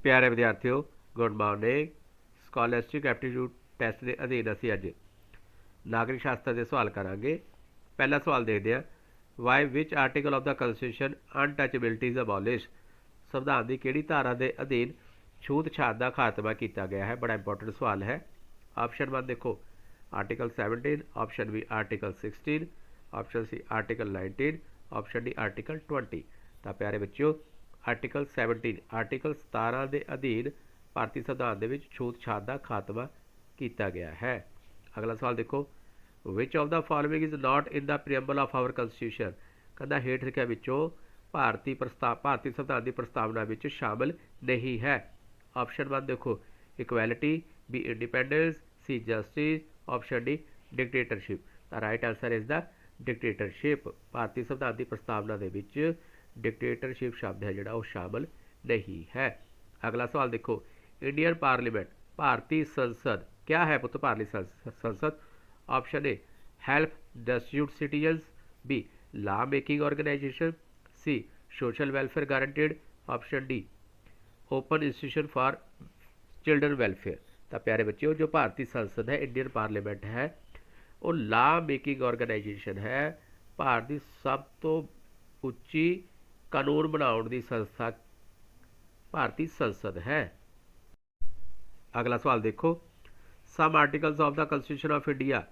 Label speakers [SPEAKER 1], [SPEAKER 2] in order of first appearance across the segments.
[SPEAKER 1] प्यारे विद्यार्थियों good morning. Scholarship aptitude test के अधीन असीं अज नागरिक शास्त्र के सवाल करांगे। पहला सवाल देखते हैं, वाई which article of the constitution untouchability is abolish. संविधान की किहड़ी धारा के अधीन छूत छात का खात्मा किया गया है। बड़ा इंपॉर्टेंट सवाल है। ऑप्शन 1 देखो article 17, option B article 16, option C article 19, option D article 20। तो प्यारे बच्चों आर्टिकल 17 आर्टिकल 17 के अधीन भारतीय संविधान के छूत छात का खात्मा किया गया है। अगला सवाल देखो, which of the following is not in the preamble of our constitution. कहता हेठ लिखा विचों भारतीय संविधान की प्रस्तावना में शामिल नहीं है। ऑप्शन 1 देखो equality, B independence, C justice, option D dictatorship. The right answer is the dictatorship. भारतीय संविधान की प्रस्तावना के डिक्टेटरशिप शब्द है जोड़ा वो शामिल नहीं है। अगला सवाल देखो, इंडियन पार्लीमेंट भारतीय संसद क्या है पुत्र भारतीय संसद। Option A help destitute citizens, B law making organization, C social welfare guaranteed, option D open institution for children welfare. तो प्यारे बच्चों जो भारतीय संसद है इंडियन पार्लीमेंट है वो लॉ मेकिंग ऑर्गेनाइजेशन है। भारत की सब तो उच्ची कानून बनाने की संस्था भारतीय संसद है। अगला सवाल देखो, some articles of the constitution of India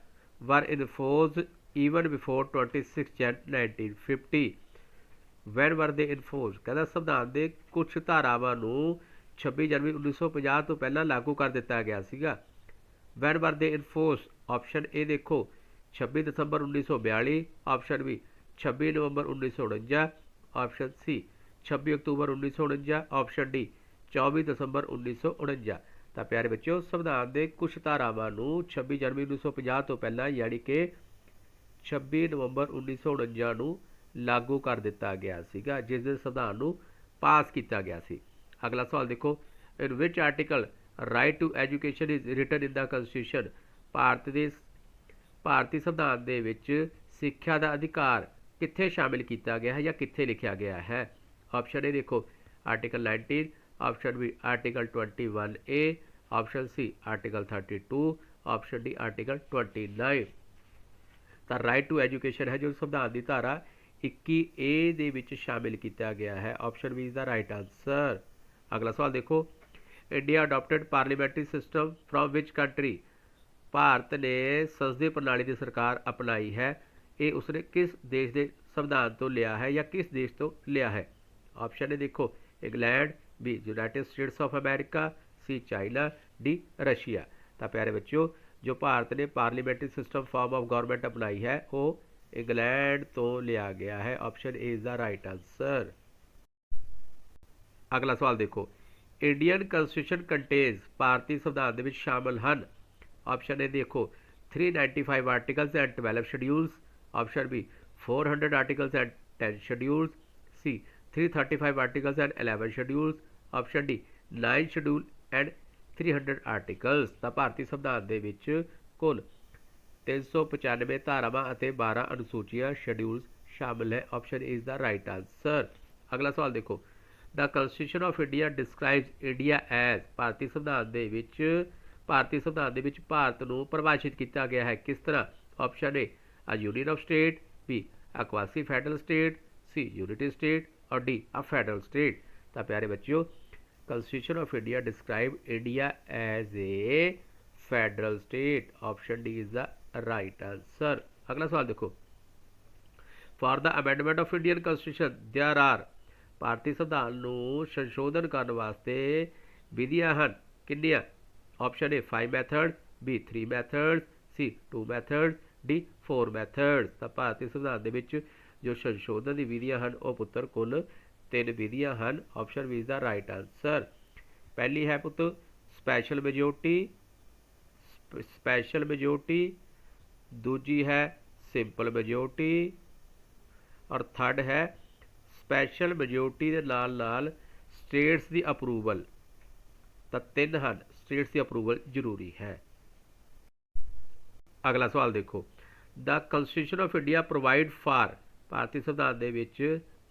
[SPEAKER 1] were in force even before 26 Jan 1950। When were they in force. कहता संविधान के कुछ धारावां 26 जनवरी 1950 तो पहला लागू कर दिता गया सीगा। When were they in force. Option A देखो 26 दिसंबर 1942, ऑप्शन बी 26 नवंबर 1949, ऑप्शन सी 26 अक्तूबर 1949, ऑप्शन डी 24 दिसंबर 1949। तो प्यारे बच्चों संविधान के कुछ धारावां 26 जनवरी 1950 तो पहला यानी कि 26 नवंबर 1949 लागू कर दिता गया सीगा, जिस दिन संविधान को पास किया गया सी। अगला सवाल देखो, in which article right to education is written in the constitution. भारतीय संविधान के सिक्ख्या का अधिकार कित्थे शामिल किया गया है या कित्थे लिखा गया है। ऑप्शन ए देखो article 19, option B article 21A, option C article 32, option D article 29। तो राइट टू एजुकेशन है जो संविधान की धारा 21A दे शामिल किया गया है। Option B is the right answer. अगला सवाल देखो, India adopted parliamentary system from which country. Bharat ने संसदीय प्रणाली की सरकार अपनाई है, ये उसने किस देश के संविधान तो लिया है या किस देश तो लिया है। ऑप्शन ए देखो England, B United States of America, C China, D Russia. तो प्यारे बच्चों जो भारत ने parliamentary system form of government अपनाई है वो इंग्लैंड तो लिया गया है। Option A is the right answer. अगला सवाल देखो, इंडियन कंस्टिट्यूशन कंटेन्स भारतीय संविधान में शामिल हैं। ऑप्शन ए देखो 395 articles and 12 schedules, option B 400 articles and 10 schedules, C 335 articles and 11 schedules, option D 9 schedule and 300 articles. तो भारतीय संविधान के कुल 395 धारावां और 12 अनुसूचियां शेड्यूल्स शामिल है। Option is the right answer. अगला सवाल देखो, the constitution of India describes India as. भारतीय संविधान भारत को परिभाषित किया गया है किस तरह। Option A a union of state, B a quasi federal state, C unity state और डी अ फेडरल स्टेट। तो प्यारे बच्चों constitution of India describe India as a federal state. Option D is the right answer. अगला सवाल देखो, for the amendment of Indian constitution there are. भारतीय संविधान को संशोधन करने वास्ते विधियां हैं किन्नियां। Option A 5 method, B 3 method, C 2 method, D 4 method. तो भारतीय संविधान के जो संशोधन की विधियां हैं वह पुत्र कुल 3 विधियां हैं। Option B is the right answer. पहली है पुत्र स्पैशल मेजोरिटी, दूजी है सिंपल मेजोरिटी और थर्ड है स्पैशल मेजोरिटी के नाल स्टेट्स की अप्रूवल। तो 3 हैं स्टेट्स की अप्रूवल जरूरी है। अगला सवाल देखो, the constitution of India provide for. भारतीय संविधान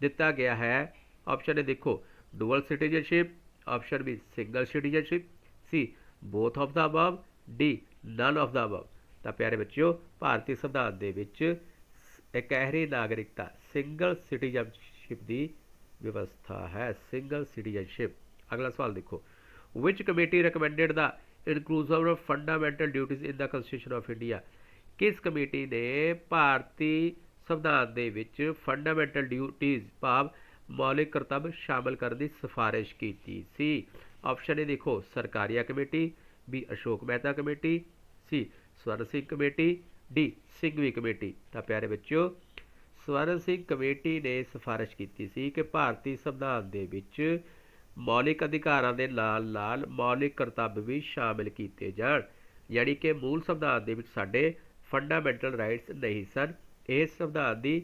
[SPEAKER 1] दिता गया है। ऑप्शन ए देखो dual citizenship, option B single citizenship, C both of the above, D none of the above. तो प्यारे बच्चों भारतीय संविधान दे विच इकहरी नागरिकता सिंगल सिटीजनशिप की व्यवस्था है, सिंगल सिटीजनशिप। अगला सवाल देखो, विच committee recommended the inclusion of fundamental duties in the constitution of India. किस कमेटी ने भारतीय संविधान दे विच फंडामेंटल ड्यूटीज भाव मौलिक करतब शामिल करने की सिफारिश की सी। ऑप्शन ए देखो Sarkaria committee, B Ashok Mehta committee, C Swaran Singh committee, D Singhvi committee. तो प्यारे बच्चों स्वर्ण सिंह कमेटी ने सिफारिश की सी कि भारतीय संविधान दे विच मौलिक अधिकारां दे नाल नाल मौलिक करतब भी शामिल किए जाण, यानी कि मूल संविधान दे विच साडे फंडामेंटल राइट्स नहीं सन। इस संविधान की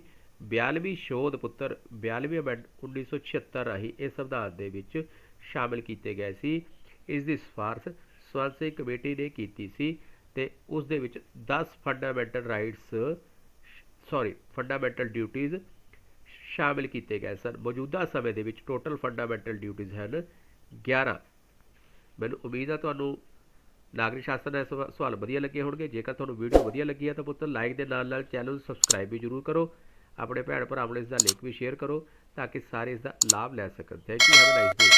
[SPEAKER 1] 42वीं शोध पुत्र 42वीं अमेंड 1976 राही इस संविधान दे विच शामिल किए गए सी। इस दी सिफारिश स्वर्ण सिंह कमेटी ने की सी ते उस दे विच 10 फंडामेंटल राइट्स फंडामेंटल ड्यूटीज़ शामिल किए गए सन। मौजूदा समय के टोटल फंडामेंटल ड्यूटीज़ हैं 11। मैनूं उम्मीद है तुहानूं नागरिक शास्त्र के सवाल वधिया लगे होणगे। जेकर तुहानूं वीडियो वधिया लगी है तो पुत्तर लाइक के नाल नाल चैनल सबसक्राइब भी जरूर करो, अपने भैन भरावां नूं इसका लिंक भी शेयर करो ताकि सारे इसका लाभ लै सकन। Thank you, have a nice day.